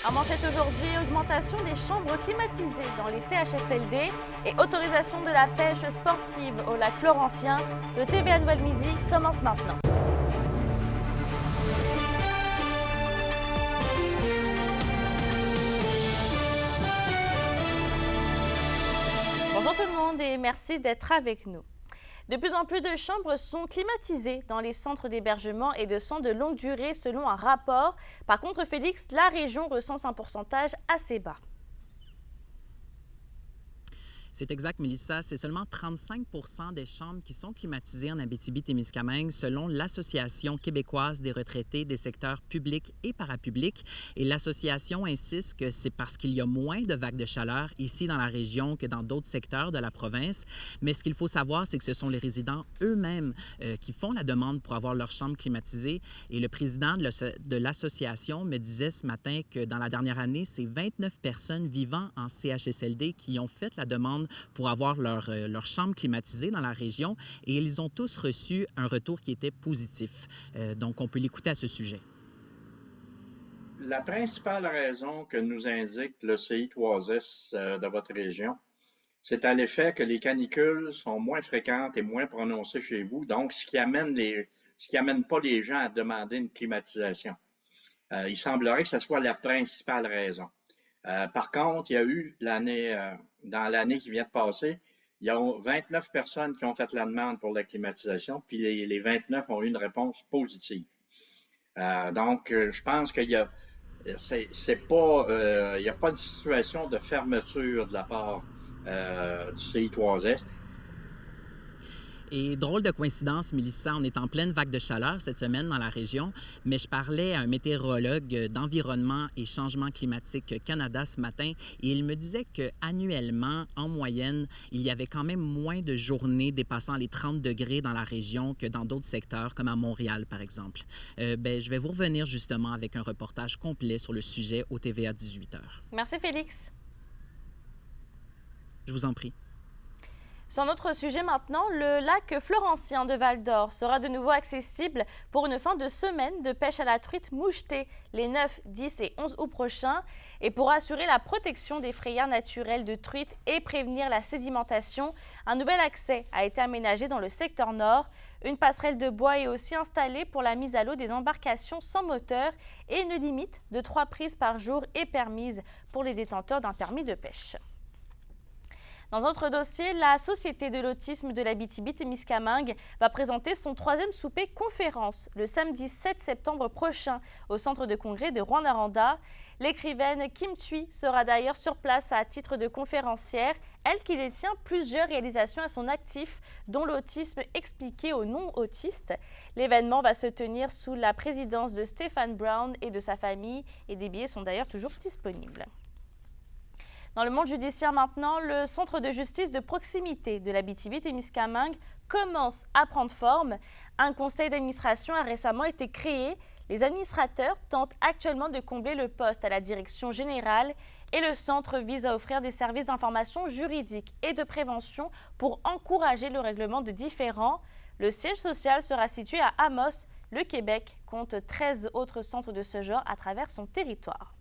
En manchette aujourd'hui, augmentation des chambres climatisées dans les CHSLD et autorisation de la pêche sportive au lac Florentien. Le TVA Nouvelle Midi commence maintenant. Bonjour tout le monde et merci d'être avec nous. De plus en plus de chambres sont climatisées dans les centres d'hébergement et de soins de longue durée selon un rapport. Par contre, Félix, la région recense un pourcentage assez bas. C'est exact, Mélissa. C'est seulement 35 des chambres qui sont climatisées en Abitibi-Témiscamingue selon l'Association québécoise des retraités des secteurs publics et parapublics. Et l'association insiste que c'est parce qu'il y a moins de vagues de chaleur ici dans la région que dans d'autres secteurs de la province. Mais ce qu'il faut savoir, c'est que ce sont les résidents eux-mêmes qui font la demande pour avoir leur chambre climatisée. Et le président de l'association me disait ce matin que dans la dernière année, c'est 29 personnes vivant en CHSLD qui ont fait la demande pour avoir leur chambre climatisée dans la région et ils ont tous reçu un retour qui était positif. Donc, on peut l'écouter à ce sujet. La principale raison que nous indique le CI3S de votre région, c'est à l'effet que les canicules sont moins fréquentes et moins prononcées chez vous, donc ce qui amène pas les gens à demander une climatisation. Il semblerait que ce soit la principale raison. Par contre, il y a eu dans l'année qui vient de passer, il y a 29 personnes qui ont fait la demande pour la climatisation, puis les 29 ont eu une réponse positive. Donc, je pense qu'il y a, il n'y a pas de situation de fermeture de la part du CI3S. Et drôle de coïncidence, Mélissa, on est en pleine vague de chaleur cette semaine dans la région, mais je parlais à un météorologue d'Environnement et Changement climatique Canada ce matin et il me disait qu'annuellement, en moyenne, il y avait quand même moins de journées dépassant les 30 degrés dans la région que dans d'autres secteurs, comme à Montréal, par exemple. Je vais vous revenir justement avec un reportage complet sur le sujet au TVA 18h. Merci Félix. Je vous en prie. Sur notre sujet maintenant, le lac Florentien de Val-d'Or sera de nouveau accessible pour une fin de semaine de pêche à la truite mouchetée les 9, 10 et 11 août prochains. Et pour assurer la protection des frayères naturelles de truite et prévenir la sédimentation, un nouvel accès a été aménagé dans le secteur nord. Une passerelle de bois est aussi installée pour la mise à l'eau des embarcations sans moteur et une limite de 3 prises par jour est permise pour les détenteurs d'un permis de pêche. Dans un autre dossier, la Société de l'autisme de l'Abitibi-Témiscamingue va présenter son 3e souper conférence le samedi 7 septembre prochain au centre de congrès de Rouyn-Noranda. L'écrivaine Kim Thuy sera d'ailleurs sur place à titre de conférencière, elle qui détient plusieurs réalisations à son actif, dont l'autisme expliqué aux non-autistes. L'événement va se tenir sous la présidence de Stéphane Brown et de sa famille et des billets sont d'ailleurs toujours disponibles. Dans le monde judiciaire maintenant, le centre de justice de proximité de l'Abitibi-Témiscamingue commence à prendre forme. Un conseil d'administration a récemment été créé. Les administrateurs tentent actuellement de combler le poste à la direction générale et le centre vise à offrir des services d'information juridique et de prévention pour encourager le règlement de différends. Le siège social sera situé à Amos. Le Québec compte 13 autres centres de ce genre à travers son territoire.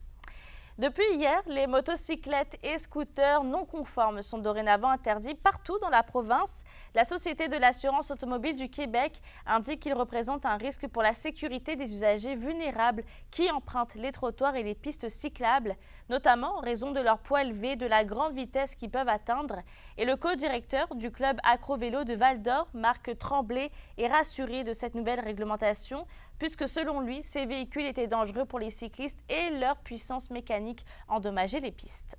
Depuis hier, les motocyclettes et scooters non conformes sont dorénavant interdits partout dans la province. La Société de l'assurance automobile du Québec indique qu'ils représentent un risque pour la sécurité des usagers vulnérables qui empruntent les trottoirs et les pistes cyclables, notamment en raison de leur poids élevé, de la grande vitesse qu'ils peuvent atteindre. Et le co-directeur du club Acro-Vélo de Val-d'Or, Marc Tremblay, est rassuré de cette nouvelle réglementation, puisque selon lui, ces véhicules étaient dangereux pour les cyclistes et leur puissance mécanique endommageait les pistes.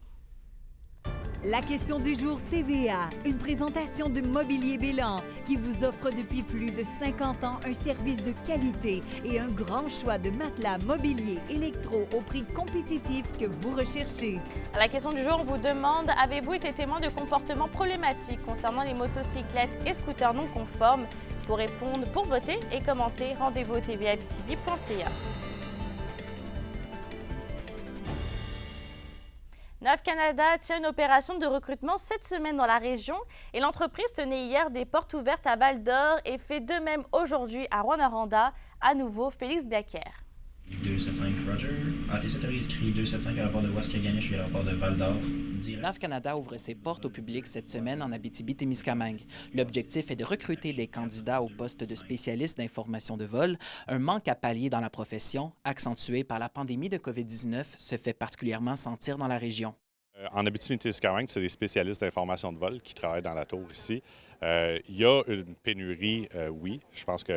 La question du jour TVA, une présentation de Mobilier Bélan qui vous offre depuis plus de 50 ans un service de qualité et un grand choix de matelas, mobilier, électro au prix compétitif que vous recherchez. À la question du jour, on vous demande, avez-vous été témoin de comportements problématiques concernant les motocyclettes et scooters non conformes? Pour répondre, pour voter et commenter, rendez-vous au tvabitibi.ca. NAV Canada tient une opération de recrutement cette semaine dans la région et l'entreprise tenait hier des portes ouvertes à Val-d'Or et fait de même aujourd'hui à Rouyn-Noranda. À nouveau, Félix Blaquer. 275 Roger. ATC autorise CRI 275 à l'aéroport de Waskaganish et à l'aéroport de Val-d'Or. NAV Canada ouvre ses portes au public cette semaine en Abitibi-Témiscamingue. L'objectif est de recruter des candidats au poste de spécialiste d'information de vol. Un manque à pallier dans la profession, accentué par la pandémie de COVID-19, se fait particulièrement sentir dans la région. En Abitibi-Témiscamingue, c'est des spécialistes d'information de vol qui travaillent dans la tour ici. Il y a une pénurie, oui. Je pense qu'on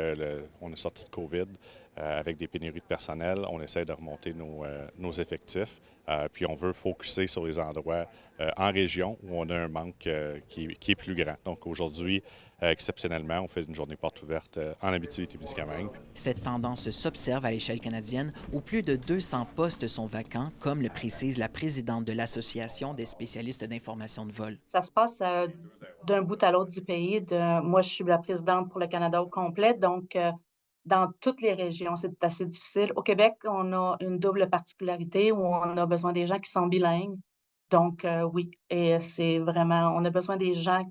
est sorti de COVID avec des pénuries de personnel. On essaie de remonter nos effectifs. Puis on veut focusser sur les endroits en région où on a un manque qui est plus grand. Donc aujourd'hui, exceptionnellement, on fait une journée porte ouverte en Abitibi-Témiscamingue. Cette tendance s'observe à l'échelle canadienne où plus de 200 postes sont vacants, comme le précise la présidente de l'Association des spécialistes d'information de vol. Ça se passe d'un bout à l'autre du pays. Moi, je suis la présidente pour le Canada au complet, donc dans toutes les régions, c'est assez difficile. Au Québec, on a une double particularité où on a besoin des gens qui sont bilingues. Donc oui, et c'est vraiment, on a besoin des gens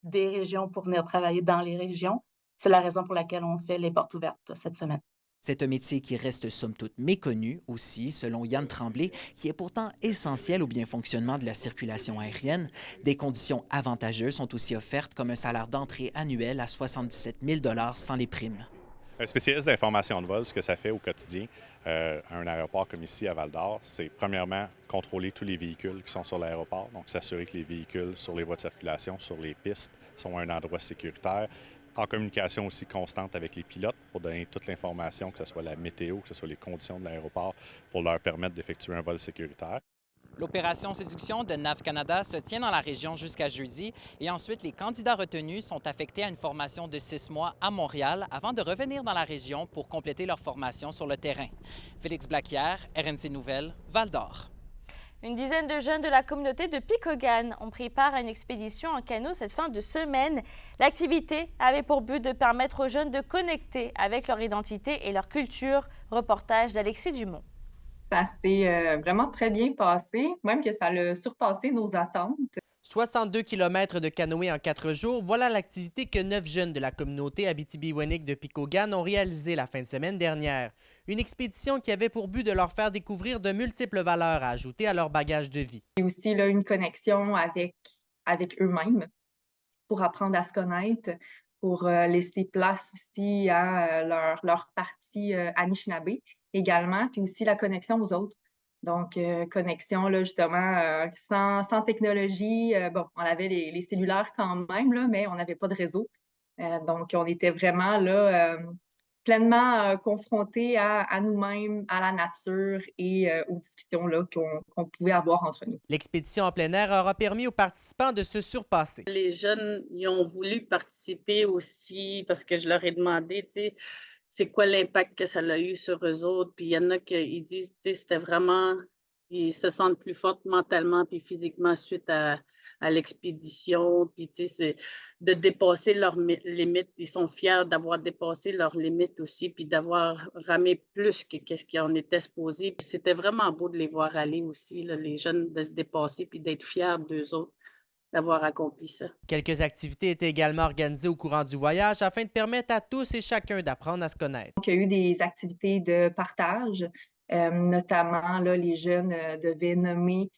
des régions pour venir travailler dans les régions. C'est la raison pour laquelle on fait les portes ouvertes cette semaine. C'est un métier qui reste somme toute méconnu aussi, selon Yann Tremblay, qui est pourtant essentiel au bien fonctionnement de la circulation aérienne. Des conditions avantageuses sont aussi offertes, comme un salaire d'entrée annuel à 77 000 $ sans les primes. Un spécialiste d'information de vol, ce que ça fait au quotidien à un aéroport comme ici à Val-d'Or, c'est premièrement contrôler tous les véhicules qui sont sur l'aéroport, donc s'assurer que les véhicules sur les voies de circulation, sur les pistes, sont à un endroit sécuritaire. En communication aussi constante avec les pilotes pour donner toute l'information, que ce soit la météo, que ce soit les conditions de l'aéroport, pour leur permettre d'effectuer un vol sécuritaire. L'opération Séduction de NAV Canada se tient dans la région jusqu'à jeudi et ensuite les candidats retenus sont affectés à une formation de 6 mois à Montréal avant de revenir dans la région pour compléter leur formation sur le terrain. Félix Blaquière, RNC Nouvelles, Val-d'Or. Une dizaine de jeunes de la communauté de Picogan ont pris part à une expédition en canot cette fin de semaine. L'activité avait pour but de permettre aux jeunes de connecter avec leur identité et leur culture. Reportage d'Alexis Dumont. Ça s'est vraiment très bien passé, même que ça a surpassé nos attentes. 62 km de canoë en 4 jours, voilà l'activité que 9 jeunes de la communauté Abitibi-Wennick de Picogan ont réalisée la fin de semaine dernière. Une expédition qui avait pour but de leur faire découvrir de multiples valeurs à ajouter à leur bagage de vie. Et aussi là, une connexion avec eux-mêmes pour apprendre à se connaître, pour laisser place aussi à leur partie Anishinaabe également, puis aussi la connexion aux autres. Donc, connexion, là, justement, sans technologie. Bon, on avait les cellulaires quand même, là, mais on n'avait pas de réseau. Donc, on était vraiment là, pleinement confrontés à nous-mêmes, à la nature et aux discussions là, qu'on pouvait avoir entre nous. L'expédition en plein air aura permis aux participants de se surpasser. Les jeunes, ils ont voulu participer aussi parce que je leur ai demandé, tu sais, c'est quoi l'impact que ça a eu sur eux autres. Puis il y en a qui disent, tu sais, c'était vraiment, ils se sentent plus fortes mentalement puis physiquement suite à l'expédition. Puis tu sais, c'est de dépasser leurs limites. Ils sont fiers d'avoir dépassé leurs limites aussi puis d'avoir ramé plus que qu'est-ce qu'ils en étaient supposés. Puis c'était vraiment beau de les voir aller aussi, là, les jeunes, de se dépasser puis d'être fiers d'eux autres, d'avoir accompli ça. Quelques activités étaient également organisées au courant du voyage afin de permettre à tous et chacun d'apprendre à se connaître. Donc, il y a eu des activités de partage, notamment là, les jeunes devaient nommer,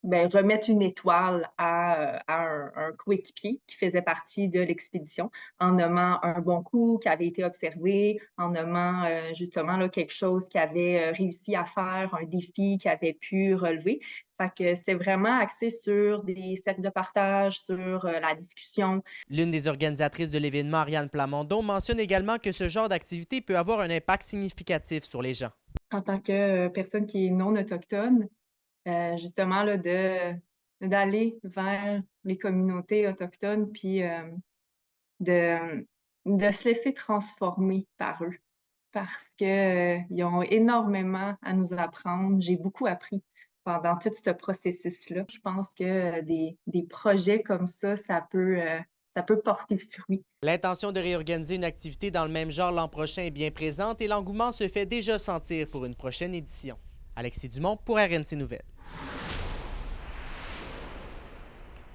remettre une étoile à un coéquipier qui faisait partie de l'expédition en nommant un bon coup qui avait été observé, en nommant justement là, quelque chose qu'il avait réussi à faire, un défi qu'il avait pu relever. Fait que c'était vraiment axé sur des cercles de partage, sur la discussion. L'une des organisatrices de l'événement, Ariane Plamondon, mentionne également que ce genre d'activité peut avoir un impact significatif sur les gens. En tant que personne qui est non autochtone, justement là, d'aller vers les communautés autochtones puis de se laisser transformer par eux parce qu'ils ont énormément à nous apprendre. J'ai beaucoup appris pendant tout ce processus-là. Je pense que des projets comme ça peut porter fruit. L'intention de réorganiser une activité dans le même genre l'an prochain est bien présente et l'engouement se fait déjà sentir pour une prochaine édition. Alexis Dumont pour RNC Nouvelles.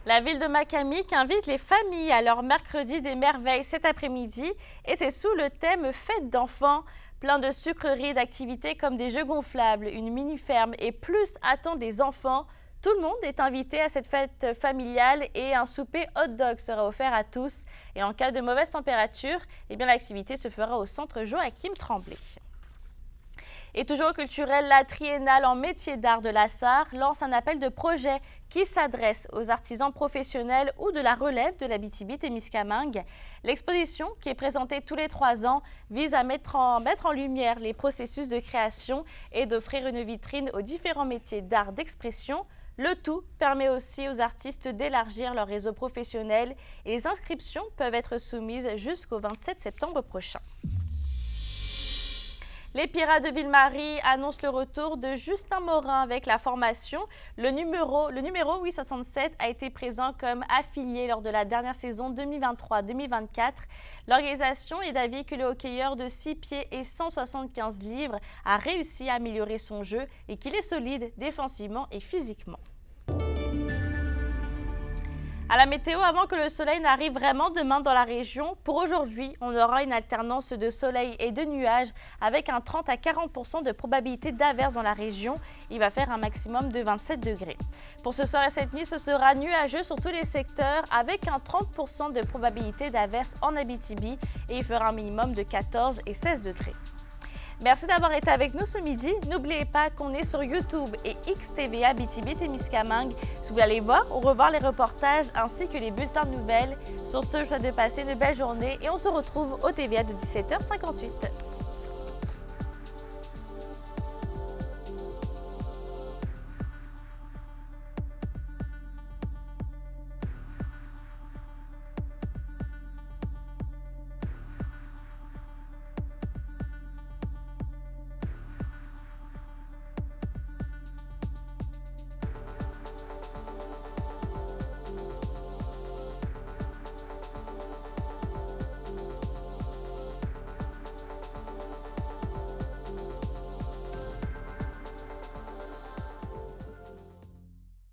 La ville de Macamique invite les familles à leur mercredi des merveilles cet après-midi et c'est sous le thème Fête d'enfants. Plein de sucreries et d'activités comme des jeux gonflables, une mini-ferme et plus attendent les enfants. Tout le monde est invité à cette fête familiale et un souper hot dog sera offert à tous. Et en cas de mauvaise température, eh bien l'activité se fera au centre Joachim Tremblay. Et toujours au culturel, la Triennale en métiers d'art de la Sarre lance un appel de projet qui s'adresse aux artisans professionnels ou de la relève de l'Abitibi-Témiscamingue. L'exposition, qui est présentée tous les 3 ans, vise à mettre en lumière les processus de création et d'offrir une vitrine aux différents métiers d'art d'expression. Le tout permet aussi aux artistes d'élargir leur réseau professionnel et les inscriptions peuvent être soumises jusqu'au 27 septembre prochain. Les Pirates de Ville-Marie annoncent le retour de Justin Morin avec la formation. Le numéro 867 a été présent comme affilié lors de la dernière saison 2023-2024. L'organisation est d'avis que le hockeyeur de 6 pieds et 175 livres a réussi à améliorer son jeu et qu'il est solide défensivement et physiquement. À la météo, avant que le soleil n'arrive vraiment demain dans la région, pour aujourd'hui, on aura une alternance de soleil et de nuages avec un 30 à 40% de probabilité d'averse dans la région. Il va faire un maximum de 27 degrés. Pour ce soir et cette nuit, ce sera nuageux sur tous les secteurs avec un 30% de probabilité d'averse en Abitibi et il fera un minimum de 14 et 16 degrés. Merci d'avoir été avec nous ce midi. N'oubliez pas qu'on est sur YouTube et XTV Abitibi-Témiscamingue. Si vous voulez aller voir ou revoir les reportages ainsi que les bulletins de nouvelles. Sur ce, je vous souhaite de passer une belle journée et on se retrouve au TVA de 17h58.